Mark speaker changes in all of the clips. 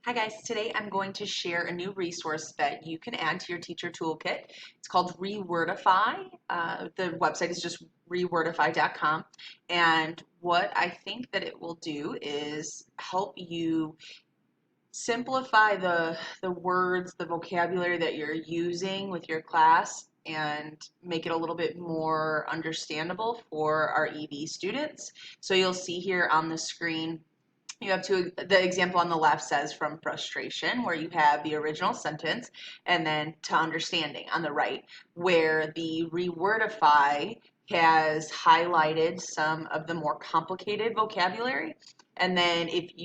Speaker 1: Hi guys, today I'm going to share a new resource that you can add to your teacher toolkit. It's called Rewordify. The website is just rewordify.com, and what I think that it will do is help you simplify the words, the vocabulary that you're using with your class and make it a little bit more understandable for our EV students. So you'll see here on the screen you have the example on the left says from frustration, where you have the original sentence, and then to understanding on the right, where the rewordify has highlighted some of the more complicated vocabulary. And then if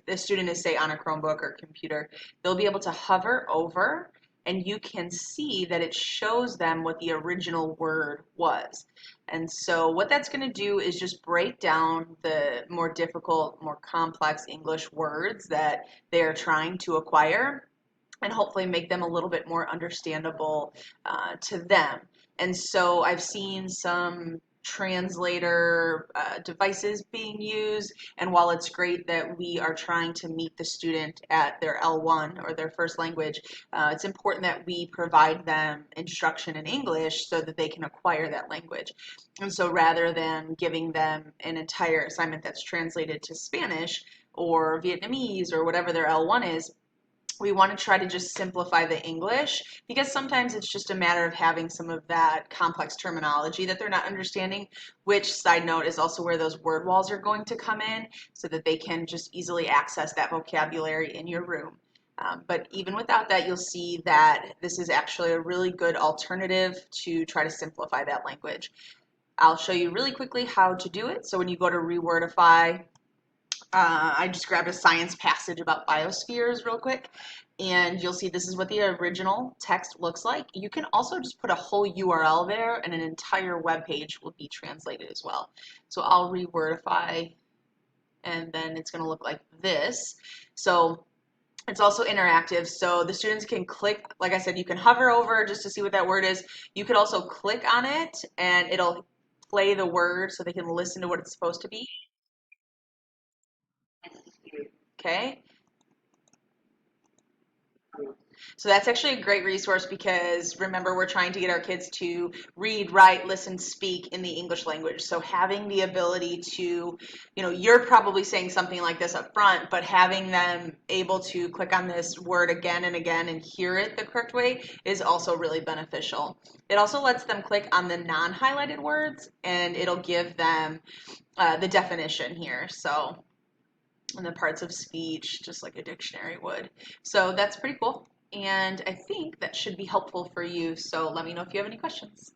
Speaker 1: the student is, say, on a Chromebook or computer, they'll be able to hover over and you can see that it shows them what the original word was. And so what that's going to do is just break down the more difficult, more complex English words that they are trying to acquire and hopefully make them a little bit more understandable to them. And so I've seen some translator devices being used, and while it's great that we are trying to meet the student at their L1 or their first language, it's important that we provide them instruction in English so that they can acquire that language. And so rather than giving them an entire assignment that's translated to Spanish or Vietnamese or whatever their L1 is, we want to try to just simplify the English, because sometimes it's just a matter of having some of that complex terminology that they're not understanding, which, side note, is also where those word walls are going to come in so that they can just easily access that vocabulary in your room. But even without that, you'll see that this is actually a really good alternative to try to simplify that language. I'll show you really quickly how to do it. So when you go to Rewordify, I just grabbed a science passage about biospheres real quick, and you'll see this is what the original text looks like. You can also just put a whole URL there, and an entire web page will be translated as well. So I'll Rewordify, and then it's going to look like this. So it's also interactive, so the students can click, like I said, you can hover over just to see what that word is. You could also click on it, and it'll play the word so they can listen to what it's supposed to be. Okay. So that's actually a great resource because remember, we're trying to get our kids to read, write, listen, speak in the English language. So having the ability to, you're probably saying something like this up front, but having them able to click on this word again and again and hear it the correct way is also really beneficial. It also lets them click on the non-highlighted words and it'll give them the definition here. So in the parts of speech, just like a dictionary would. So that's pretty cool. And I think that should be helpful for you. So let me know if you have any questions.